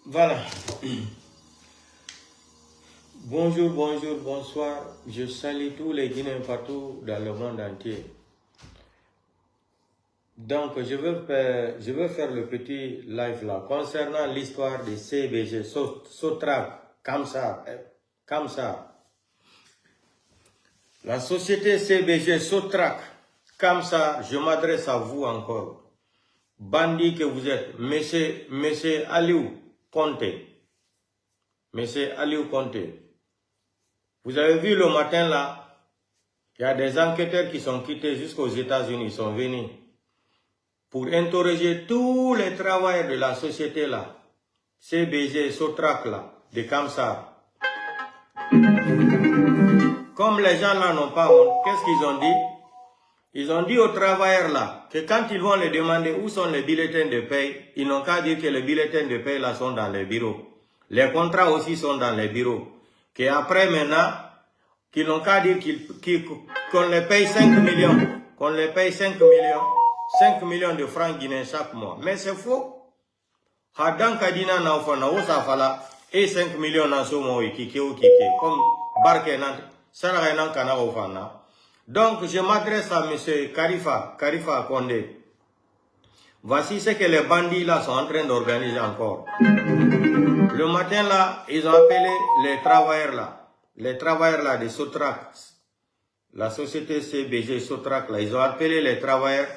Voilà. Bonjour, bonjour, bonsoir. Je salue tous les Guinéens partout dans le monde entier. Donc, je veux faire le petit live là concernant l'histoire des CBG, Sotrac, Kamsa. La société CBG, Sotrac, Kamsa, je m'adresse à vous encore. Bandit que vous êtes, monsieur Aliou Conté. Monsieur Aliou Conté. Vous avez vu le matin là, il y a des enquêteurs qui sont quittés jusqu'aux États-Unis, ils sont venus pour interroger tous les travailleurs de la société là, CBG, Sotrac là, de Kamsa. Comme les gens là n'ont pas honte, qu'est-ce qu'ils ont dit? Ils ont dit aux travailleurs là que quand ils vont les demander où sont les bulletins de paie, ils n'ont qu'à dire que les bulletins de paie là sont dans les bureaux. Les contrats aussi sont dans les bureaux. Qu'après maintenant, qu'ils n'ont qu'à dire qu'on les paye 5 millions. Qu'on les paye 5 millions de francs guinéens chaque mois. Mais c'est faux. Hadan Kadina na ofana osafala et 5 millions na somo kike comme barke nan sarare nan kana ofana. Donc je m'adresse à monsieur Karifa Condé. Voici ce que les bandits là sont en train d'organiser encore. Le matin là, ils ont appelé les travailleurs là de Sotrac, la société CBG Sotrac là, ils ont appelé les travailleurs.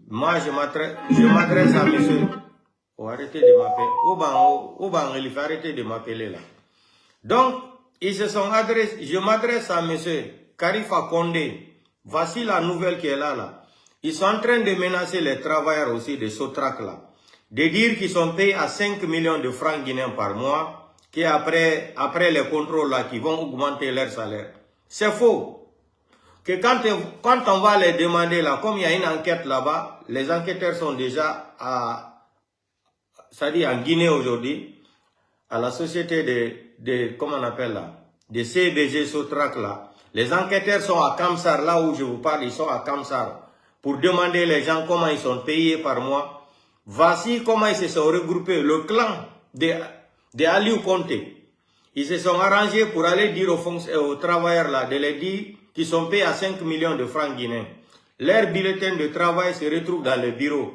Moi je m'adresse à monsieur. Oh, arrêtez de m'appeler. Il faut arrêter de m'appeler là. Donc, ils se sont adressés. Je m'adresse à monsieur Karifa Condé. Voici la nouvelle qui est là. Ils sont en train de menacer les travailleurs aussi de Sotrac là. De dire qu'ils sont payés à 5 millions de francs guinéens par mois, qu'après les contrôles là, qui vont augmenter leur salaire. C'est faux. Que quand on va les demander là, comme il y a une enquête là-bas, les enquêteurs sont déjà en Guinée aujourd'hui, à la société comment on appelle là, de CBG Sotrac là. Les enquêteurs sont à Kamsar, là où je vous parle, ils sont à Kamsar, pour demander les gens comment ils sont payés par mois. Voici comment ils se sont regroupés, le clan de Aliou Conté. Ils se sont arrangés pour aller dire aux travailleurs là, de les dire qu'ils sont payés à 5 millions de francs guinéens. Leur bulletin de travail se retrouve dans le bureau.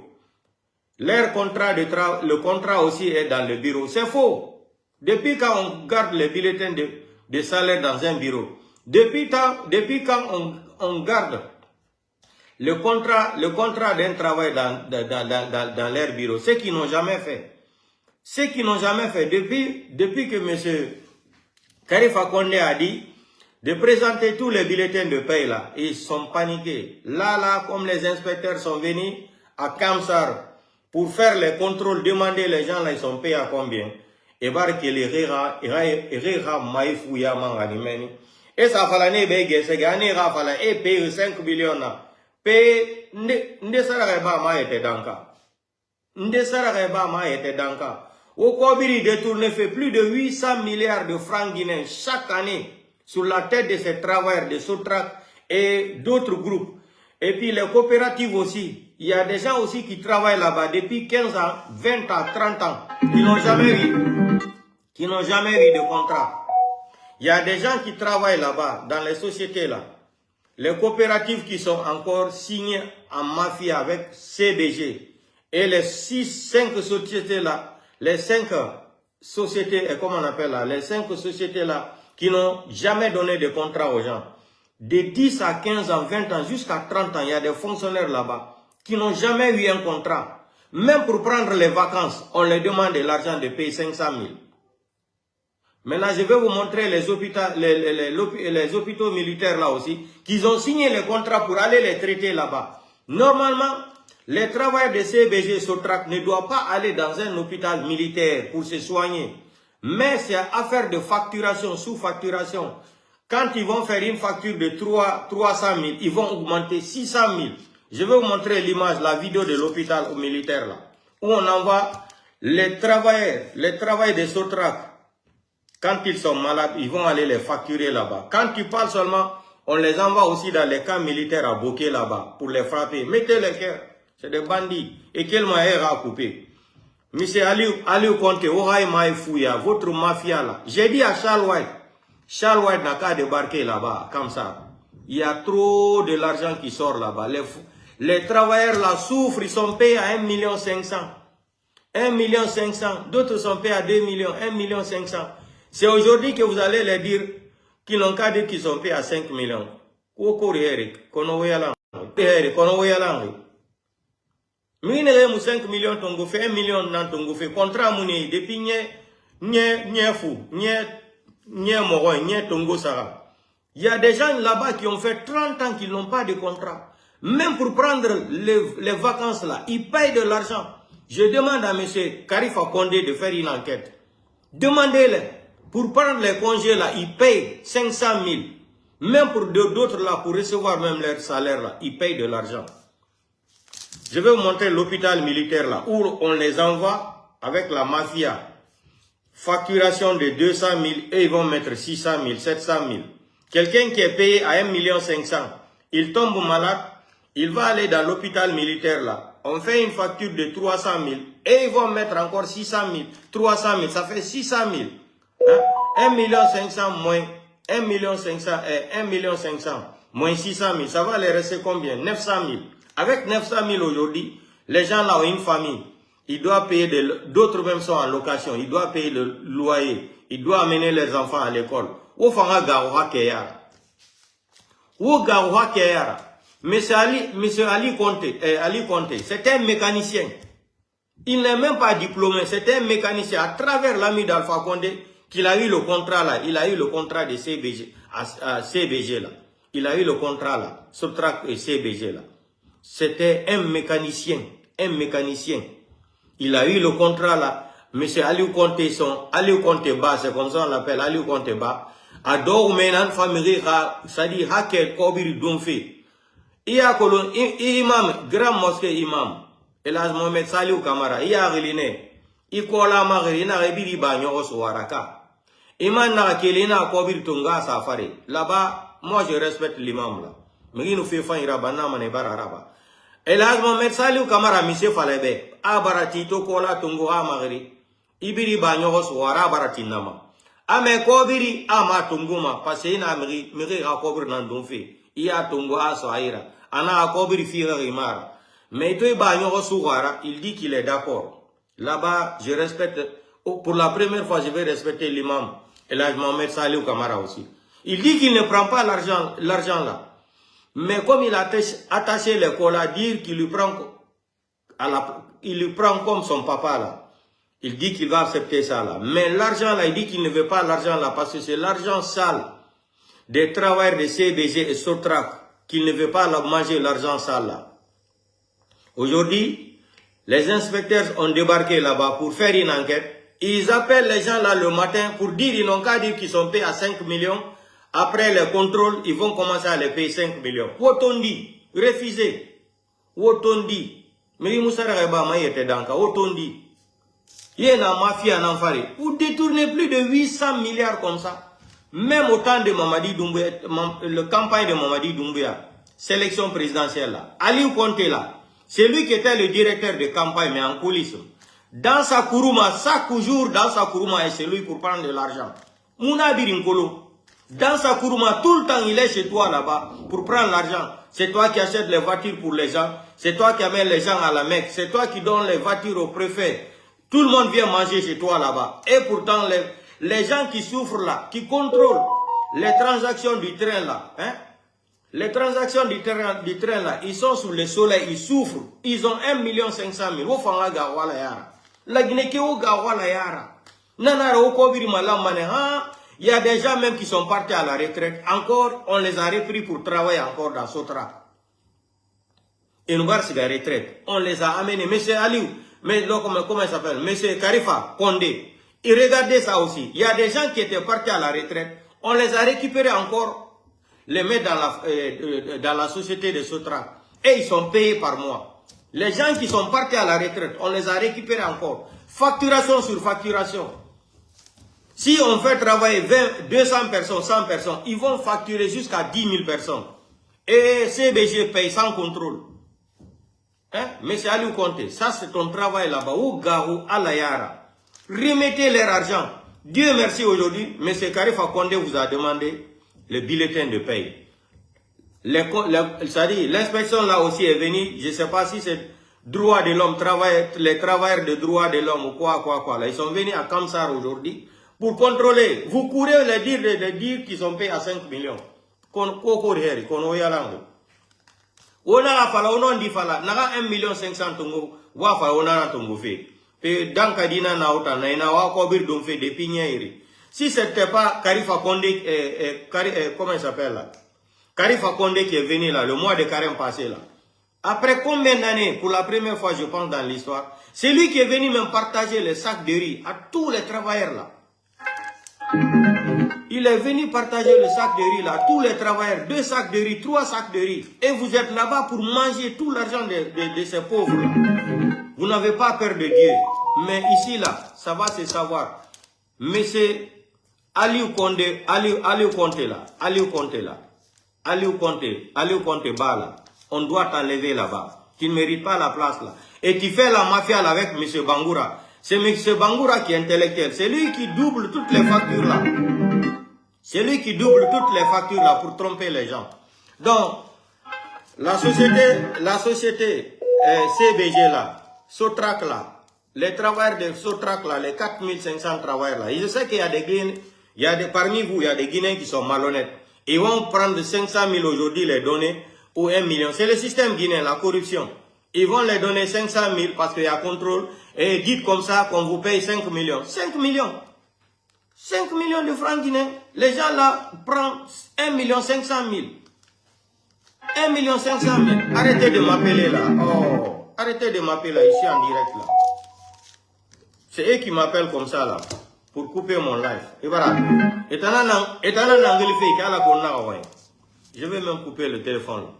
Leur contrat le contrat aussi est dans le bureau. C'est faux. Depuis quand on garde les bulletins de salaire dans un bureau? Depuis quand on garde le contrat d'un travail dans leur bureau? Ce qu'ils n'ont jamais fait. Ce qu'ils n'ont jamais fait depuis que M. Karifa Condé a dit de présenter tous les bulletins de paie là. Ils sont paniqués. Là, comme les inspecteurs sont venus à Kamsar pour faire les contrôles, demander les gens là, ils sont payés à combien? Et barque les rira maïfouya manganimeni. Et ça fala ne bege se gane ra fala et paye 5 millions là. Paye nde sarareba ma était danka. Nde sarareba ma était danka. Au Kobiri détourné fait plus de 800 milliards de francs guinéens chaque année sur la tête de ces travailleurs de Sotrac et d'autres groupes. Et puis les coopératives aussi. Il y a des gens aussi qui travaillent là-bas depuis 15 ans, 20 ans, 30 ans, qui n'ont jamais eu de contrat. Il y a des gens qui travaillent là-bas, dans les sociétés là. Les coopératives qui sont encore signées en mafia avec CBG. Et les 5 sociétés là, les 5 sociétés, comment on appelle là, les 5 sociétés là, qui n'ont jamais donné de contrat aux gens. De 10 à 15 ans, 20 ans, jusqu'à 30 ans, il y a des fonctionnaires là-bas qui n'ont jamais eu un contrat. Même pour prendre les vacances, on leur demande de l'argent de payer 500 000. Maintenant, je vais vous montrer les hôpitaux militaires là aussi, qu'ils ont signé les contrats pour aller les traiter là-bas. Normalement, les travailleurs de CBG Sotrac ne doivent pas aller dans un hôpital militaire pour se soigner. Mais c'est affaire de facturation, sous-facturation. Quand ils vont faire une facture de 300 000, ils vont augmenter 600 000. Je vais vous montrer l'image, la vidéo de l'hôpital militaire là, où on envoie les travailleurs de Sotrac. Quand ils sont malades, ils vont aller les facturer là-bas. Quand tu parles seulement, on les envoie aussi dans les camps militaires à Boké là-bas pour les frapper. Mettez les cœurs, c'est des bandits. Et quel moyen à couper? Monsieur Aliou Conté, votre mafia là. J'ai dit à Charles White n'a qu'à débarquer là-bas, comme ça. Il y a trop de l'argent qui sort là-bas. Les travailleurs là souffrent, ils sont payés à 1,5 million. 1,5 million. D'autres sont payés à 2 millions, 1,5 million. C'est aujourd'hui que vous allez leur dire qu'ils n'ont qu'à dire qu'ils sont payés à 5 millions. Minere 5 millions tongo fait 1 million nan tongo fait contrat mouné depuis nye fou nye moro nye tongo sara. Il y a des gens là-bas qui ont fait 30 ans qu'ils n'ont pas de contrat. Même pour prendre les vacances là, ils payent de l'argent. Je demande à monsieur Karifa Condé de faire une enquête. Demandez-les. Pour prendre les congés là, ils payent 500 000. Même pour d'autres là, pour recevoir même leur salaire là, ils payent de l'argent. Je vais vous montrer l'hôpital militaire là, où on les envoie avec la mafia. Facturation de 200 000 et ils vont mettre 600 000, 700 000. Quelqu'un qui est payé à 1,5 million, il tombe malade, il va aller dans l'hôpital militaire là. On fait une facture de 300 000 et ils vont mettre encore 600 000, 300 000, ça fait 600 000. Hein? 1,5 million moins 1,5 million moins 600 000, ça va les rester combien? 900 000. Avec 900 000 aujourd'hui, les gens là ont une famille. Ils doivent payer, d'autres même sont en location. Ils doivent payer le loyer. Ils doivent amener leurs enfants à l'école. Où fanga garouha keyara? Où garouha keyara? Monsieur Ali Conté, c'est un mécanicien. Il n'est même pas diplômé, c'est un mécanicien. À travers l'ami d'Alpha Condé, qu'il a eu le contrat là. Il a eu le contrat de CBG, CBG là. Il a eu le contrat là. Sotrac et CBG là. C'était un mécanicien. Il a eu le contrat là. Monsieur Aliou Conté, Aliou Conté Ba, c'est comme ça on l'appelle, Aliou Conté Ba. Adore maintenant famille, c'est-à-dire hacker Kobiri Domfe. Il y a un imam, grand mosquée imam. Elas Mohamed Saliou Kamara, il y a Riline. Il colla Marie, il n'a rebiri bagno au Waraka. Imam n'a kelina Kobiri Tunga Safari. Là-bas, moi je respecte l'imam là. Mais il nous fait faire Irabana Manebara Raba. Elas Mohamed Saliou Kamara, monsieur Falebe. Abarati Tokola Tungo Amari. Ibiri bagno au Wara Barati Nama. Ame Kobiri Ama Tunguma, passé na Miri Rakobir Nandonfe. Il y a Tungo Asoaira. Ana Akobiri Fira Rimara. Mais toi, il dit qu'il est d'accord. Là-bas, je respecte, pour la première fois, je vais respecter l'imam. Et là, je m'en mets Saliou Kamara aussi. Il dit qu'il ne prend pas l'argent là. Mais comme il a attaché l'école à dire qu'il lui prend, il lui prend comme son papa là. Il dit qu'il va accepter ça là. Mais l'argent là, il dit qu'il ne veut pas l'argent là parce que c'est l'argent sale des travailleurs de CBG et Sotrac qu'il ne veut pas manger l'argent sale là. Aujourd'hui, les inspecteurs ont débarqué là-bas pour faire une enquête. Ils appellent les gens là le matin pour dire, ils n'ont qu'à dire qu'ils sont payés à 5 millions. Après le contrôle, ils vont commencer à les payer 5 millions. Wotondi, refusé. Wotondi. Mais il moussa reba ma yete danka. Wotondi. Il y a une mafia en enfaré. Vous détournez plus de 800 milliards comme ça. Même au temps de Mamadi Doumbouya, la campagne de Mamadi Doumbouya, sélection présidentielle là. Aliou Conté là. C'est lui qui était le directeur de campagne, mais en coulisses. Dans sa kourouma, chaque jour, dans sa kourouma, c'est lui pour prendre de l'argent. Mouna Birinkolo. Dans sa kourouma, tout le temps, il est chez toi là-bas pour prendre l'argent. C'est toi qui achètes les voitures pour les gens. C'est toi qui amènes les gens à la Mecque. C'est toi qui donnes les voitures au préfet. Tout le monde vient manger chez toi là-bas. Et pourtant, les gens qui souffrent là, qui contrôlent les transactions du train là, hein? Les transactions du train là, ils sont sous le soleil, ils souffrent. Ils ont 1,5 million. La Guinée il y a des gens même qui sont partis à la retraite. Encore, on les a repris pour travailler encore dans Sotra. Et nous voir la retraite. On les a amenés. Monsieur Aliou, mais comment il s'appelle? Monsieur Karifa Condé. Et regardez ça aussi. Il y a des gens qui étaient partis à la retraite. On les a récupérés encore. Les mettre dans la société de Sotra. Et ils sont payés par mois. Les gens qui sont partis à la retraite, on les a récupérés encore. Facturation sur facturation. Si on fait travailler 200 personnes, 100 personnes, ils vont facturer jusqu'à 10 000 personnes. Et CBG paye sans contrôle. Hein? Monsieur Aliou Conté, ça c'est ton travail là-bas. Ou Garou, Alayara. Remettez leur argent. Dieu merci aujourd'hui, M. Karifa Condé vous a demandé le bulletin de paye. L'inspection là aussi est venue, je ne sais pas si c'est droit de l'homme, les travailleurs de droit de l'homme ou quoi. Là, ils sont venus à Kamsar aujourd'hui pour contrôler. Vous courez les dire qu'ils sont payés à 5 millions. On a fala on dit fala naga 1 million 500 tongo wa fa ona tongo fait pe danka dina na ota na ina wa ko bir don fait depuis hier. Si c'était pas Karifa Condé comment il s'appelle là, Karifa Condé qui est venu là le mois de carême passé là, après combien d'années, pour la première fois je pense dans l'histoire, c'est lui qui est venu même partager les sacs de riz à tous les travailleurs là. Il est venu partager le sac de riz là, tous les travailleurs, 2 sacs de riz, 3 sacs de riz. Et vous êtes là-bas pour manger tout l'argent de ces pauvres là. Vous n'avez pas peur de Dieu. Mais ici là, ça va se savoir. Mais c'est Aliou Conté Bala. On doit t'enlever là-bas. Tu ne mérites pas la place là. Et tu fais la mafia là avec M. Bangoura. C'est M. Bangoura qui est intellectuel. C'est lui qui double toutes les factures là. C'est lui qui double toutes les factures là pour tromper les gens. Donc, la société CBG là, Sotrac là, les travailleurs de Sotrac là, les 4500 travailleurs là, je sais qu'il y a des Guinéens, parmi vous, il y a des Guinéens qui sont malhonnêtes. Ils vont prendre 500 000 aujourd'hui, les donner, ou 1 million. C'est le système guinéen, la corruption. Ils vont les donner 500 000 parce qu'il y a contrôle. Et dites comme ça qu'on vous paye 5 millions. 5 millions. 5 millions de francs guinéens. Les gens là prennent 1 500 000. 1 500 000. Arrêtez de m'appeler là. Oh, arrêtez de m'appeler là, ici en direct là. C'est eux qui m'appellent comme ça là. Pour couper mon live. Et voilà. Je vais même couper le téléphone là.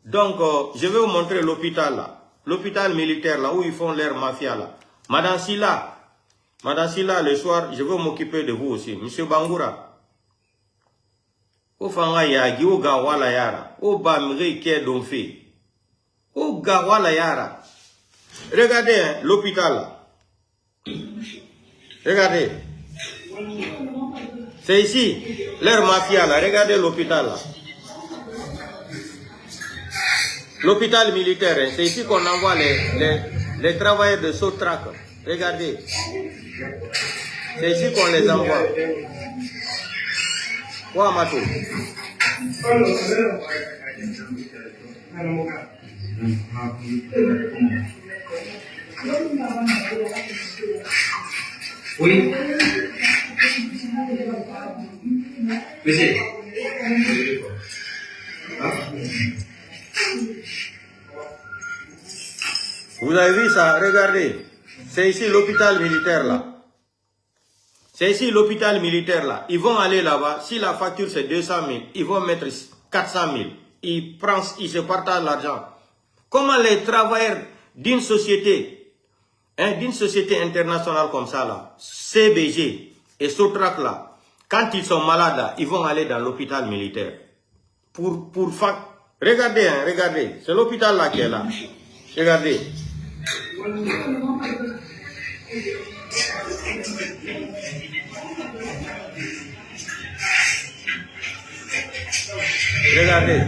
Donc, je vais vous montrer l'hôpital là. L'hôpital militaire là, où ils font leur mafia là. Madame Silla, le soir, je vais m'occuper de vous aussi. Monsieur Bangoura. O fanga yagi, o gawala yara. O bamri ke donfi. O gawala yara. Regardez hein, l'hôpital là. Regardez. C'est ici, leur mafia là. Regardez l'hôpital là. L'hôpital militaire, hein, c'est ici qu'on envoie les travailleurs de Sotrac. Regardez. C'est ici qu'on les envoie. Quoi, Mato? Oui. Monsieur. Vous avez vu ça? Regardez. C'est ici l'hôpital militaire là. C'est ici l'hôpital militaire là. Ils vont aller là-bas. Si la facture c'est 200 000, ils vont mettre 400 000. Ils se partagent l'argent. Comment les travailleurs d'une société internationale comme ça là, CBG et Sotrac là, quand ils sont malades là, ils vont aller dans l'hôpital militaire. Regardez, hein, regardez. C'est l'hôpital là qui est là. Regardez. Regardez.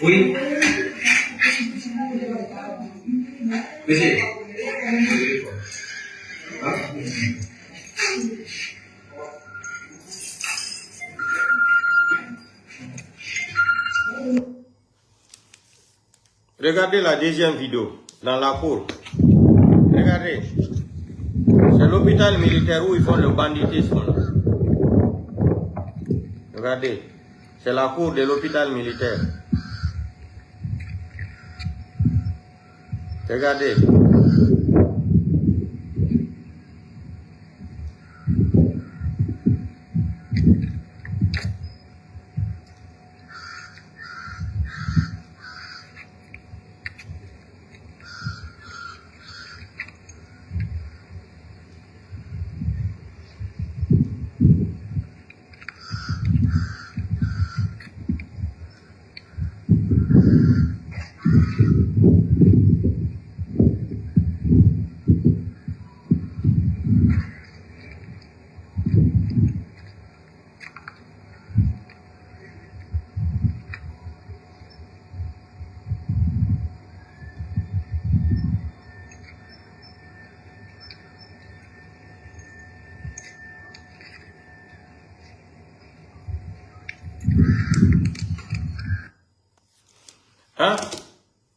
Oui. Monsieur. Regardez la deuxième vidéo dans la cour. Regardez. C'est l'hôpital militaire où ils font le banditisme. Regardez. C'est la cour de l'hôpital militaire. Regardez. Hein?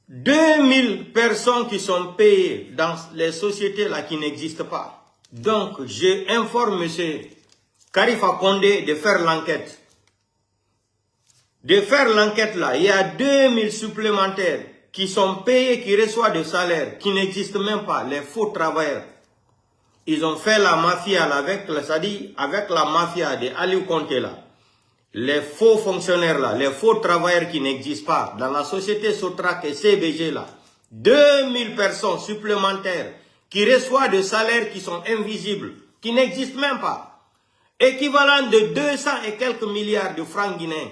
2000 personnes qui sont payées dans les sociétés là qui n'existent pas. Donc, j'informe M. Karifa Condé de faire l'enquête. De faire l'enquête là, il y a 2000 supplémentaires qui sont payés, qui reçoivent des salaires, qui n'existent même pas, les faux travailleurs. Ils ont fait la mafia là, avec la mafia de Aliou Conté là. Les faux fonctionnaires là, les faux travailleurs qui n'existent pas, dans la société Sotrac et CBG là, 2000 personnes supplémentaires qui reçoivent des salaires qui sont invisibles, qui n'existent même pas. Équivalent de 200 et quelques milliards de francs guinéens.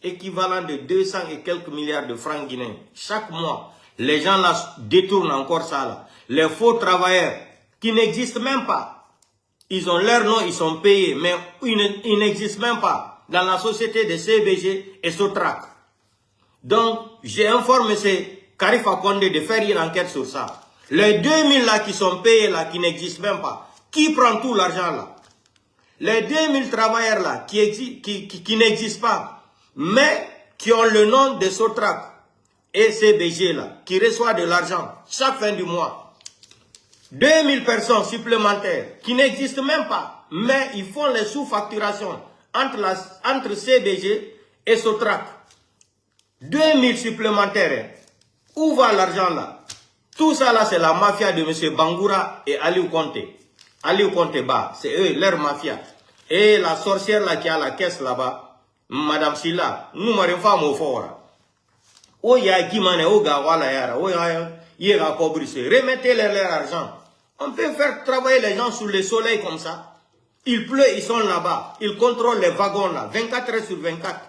Équivalent de 200 et quelques milliards de francs guinéens. Chaque mois, les gens là détournent encore ça là. Les faux travailleurs qui n'existent même pas. Ils ont leur nom, ils sont payés, mais ils n'existent même pas dans la société de CBG et Sotrac. Donc, j'ai informé M. Karifa Condé de faire une enquête sur ça. Les 2000 là qui sont payés là, qui n'existent même pas. Qui prend tout l'argent là? Les 2000 travailleurs là qui n'existent pas, mais qui ont le nom de Sotrac et CBG là, qui reçoivent de l'argent chaque fin du mois. 2000 personnes supplémentaires qui n'existent même pas, mais ils font les sous-facturations entre CBG et Sotrac. 2000 supplémentaires. Où va l'argent là? Tout ça là, c'est la mafia de M. Bangoura et Aliou Conté. Aliou Conté Ba, c'est eux, leur mafia. Et la sorcière là qui a la caisse là-bas, Madame Silla, nous m'avons fait mon fort. Oh, il y a Guimane, oh, Gawala Yara, oh, il y a Kobrise. Remettez-leur leur argent. On peut faire travailler les gens sous le soleil comme ça. Il pleut, ils sont là-bas. Ils contrôlent les wagons là, 24 heures sur 24.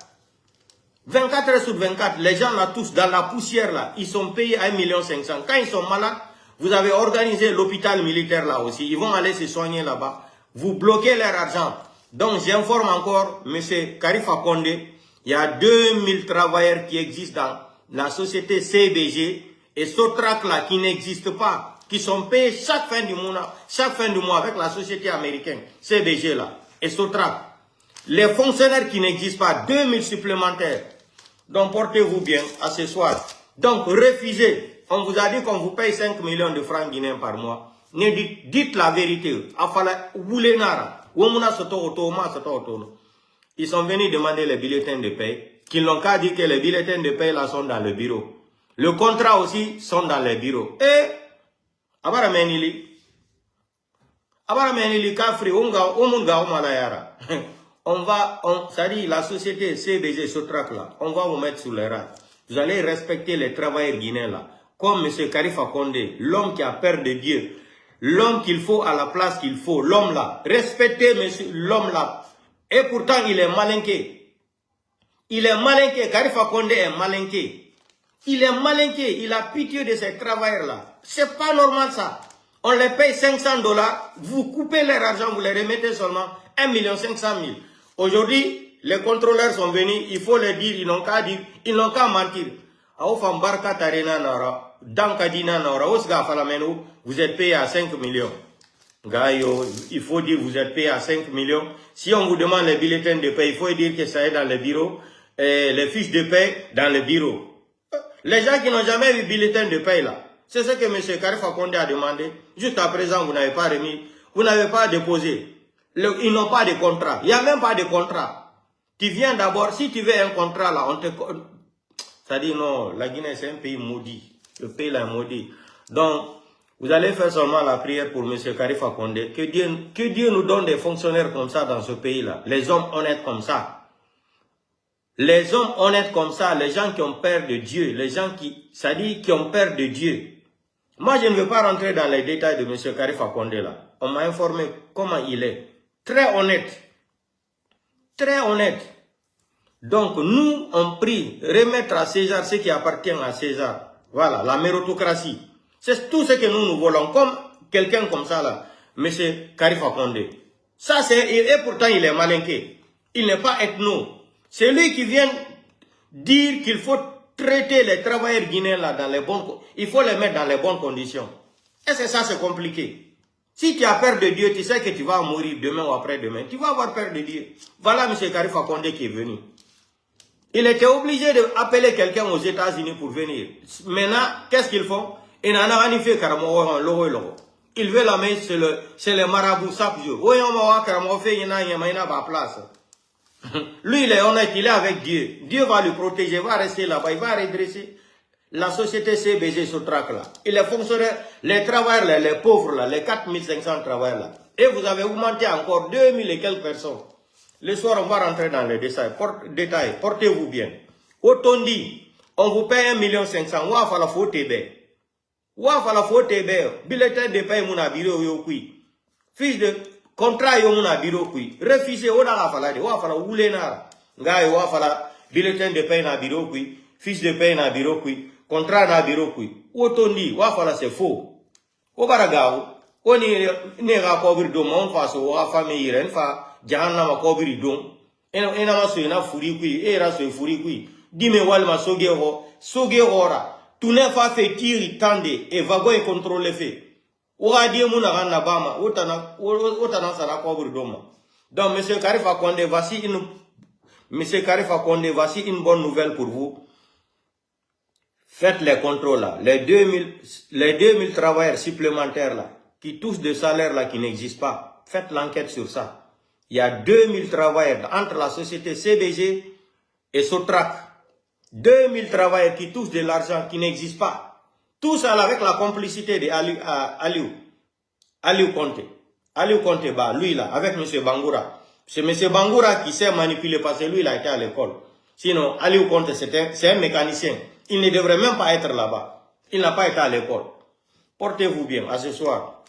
24 heures sur 24, les gens là tous dans la poussière là, ils sont payés à 1 500 000. Quand ils sont malades, vous avez organisé l'hôpital militaire là aussi. Ils vont aller se soigner là-bas. Vous bloquez leur argent. Donc j'informe encore M. Karifa Condé. Il y a 2000 travailleurs qui existent dans la société CBG et Sotrac là qui n'existent pas, qui sont payés chaque fin du mois avec la société américaine CBG là et Sotrac. Les fonctionnaires qui n'existent pas, 2000 supplémentaires. Donc portez-vous bien à ce soir. Donc refusez. On vous a dit qu'on vous paye 5 millions de francs guinéens par mois. Dites la vérité. Ils sont venus demander les bulletins de paie. Qu'ils n'ont qu'à dire que les bulletins de paie là sont dans le bureau. Le contrat aussi sont dans les bureaux. Et Kafri, ça dit la société CBG Sotrac là, on va vous mettre sous les rails. Vous allez respecter les travailleurs guinéens là. Comme M. Karifa Condé, l'homme qui a peur de Dieu. L'homme qu'il faut à la place qu'il faut. L'homme là. Respectez l'homme là. Et pourtant il est malinqué. Il est malinqué. Karifa Condé est malinqué. Il est malinqué. Il a pitié de ces travailleurs là. C'est pas normal ça. On les paye 500 $. Vous coupez leur argent, vous les remettez seulement 1 500 000. Aujourd'hui, les contrôleurs sont venus, il faut les dire, ils n'ont qu'à dire, ils n'ont qu'à mentir. Vous êtes payé à 5 millions. Il faut dire vous êtes payé à 5 millions. Si on vous demande les bulletins de paie, il faut dire que ça est dans le bureau, les fiches de paie dans le bureau. Les gens qui n'ont jamais eu bulletin de paie là, c'est ce que M. Karifa Condé a demandé. Jusqu'à présent, vous n'avez pas remis, vous n'avez pas déposé. Ils n'ont pas de contrat. Il n'y a même pas de contrat. Tu viens d'abord, si tu veux un contrat là, on te... Ça dit non, la Guinée c'est un pays maudit. Le pays là est maudit. Donc, vous allez faire seulement la prière pour M. Karifa Condé. Que Dieu nous donne des fonctionnaires comme ça dans ce pays là. Les hommes honnêtes comme ça. Les hommes honnêtes comme ça, les gens qui ont peur de Dieu, les gens qui ont peur de Dieu. Moi, je ne veux pas rentrer dans les détails de M. Karifa Condé là. On m'a informé comment il est. Très honnête. Très honnête. Donc, nous, on prie remettre à César ce qui appartient à César. Voilà, la méritocratie. C'est tout ce que nous voulons. Comme quelqu'un comme ça, là, M. Karifa Condé. Ça, et pourtant, il est malinqué. Il n'est pas ethno. C'est lui qui vient dire qu'il faut traiter les travailleurs guinéens là dans les bonnes... Il faut les mettre dans les bonnes conditions. Et c'est ça, c'est compliqué. Si tu as peur de Dieu, tu sais que tu vas mourir demain ou après-demain. Tu vas avoir peur de Dieu. Voilà M. Karifa Condé qui est venu. Il était obligé d'appeler quelqu'un aux États-Unis pour venir. Maintenant, qu'est-ce qu'ils font? Ils n'en ont rien fait carrément. Il veut la main, c'est le marabout chaque jour. Oui, on va carrément faire, il n'y a pas place. Lui, il est honnête, il est avec Dieu. Dieu va lui protéger, va rester là-bas, il va redresser. La société CBG se traque là. Et les fonctionnaires, les travailleurs là, les pauvres là, les 4500 travailleurs là. Et vous avez augmenté encore 2000 et quelques personnes. Le soir, on va rentrer dans les détails. Portez-vous bien. Autant dit, on vous paye 1 500 000. Ouah, fala faut tebe. Ouah, fala faut tebe. Bulletin de paye mon abiro yo kui. Fiche de contrat yo mon abiro kui. Refusé, oda la fala de. Ouah, fala oule na. Nga yo, ouah, fala bulletin de paye na biro kui. Fiche de paye na biro kui. Contrat na biro kui. Autant dit, ouah, fala c'est faux. Obaragao. On n'est pas couvert de mon face ou à famille, il fa. Jahannama kobiri don ena maso ina furi kui era so furi kui dime walma soge ora tu ne fa fait tiri tande et vago et contrôler fait ora die muna ganna bama otana sara kobiri doma. Donc monsieur Karifa Condé, voici une bonne nouvelle pour vous. Faites les contrôles là, les 2000 travailleurs supplémentaires là qui touchent des salaires là qui n'existent pas. Faites l'enquête sur ça. Il y a 2000 travailleurs entre la société CBG et Sotrac. 2000 travailleurs qui touchent de l'argent qui n'existe pas. Tout ça avec la complicité de Aliou Conté. Aliou Conté, bah, lui là, avec M. Bangoura. C'est M. Bangoura qui s'est manipulé parce que lui il a été à l'école. Sinon, Aliou Conté, c'est un mécanicien. Il ne devrait même pas être là-bas. Il n'a pas été à l'école. Portez-vous bien, à ce soir.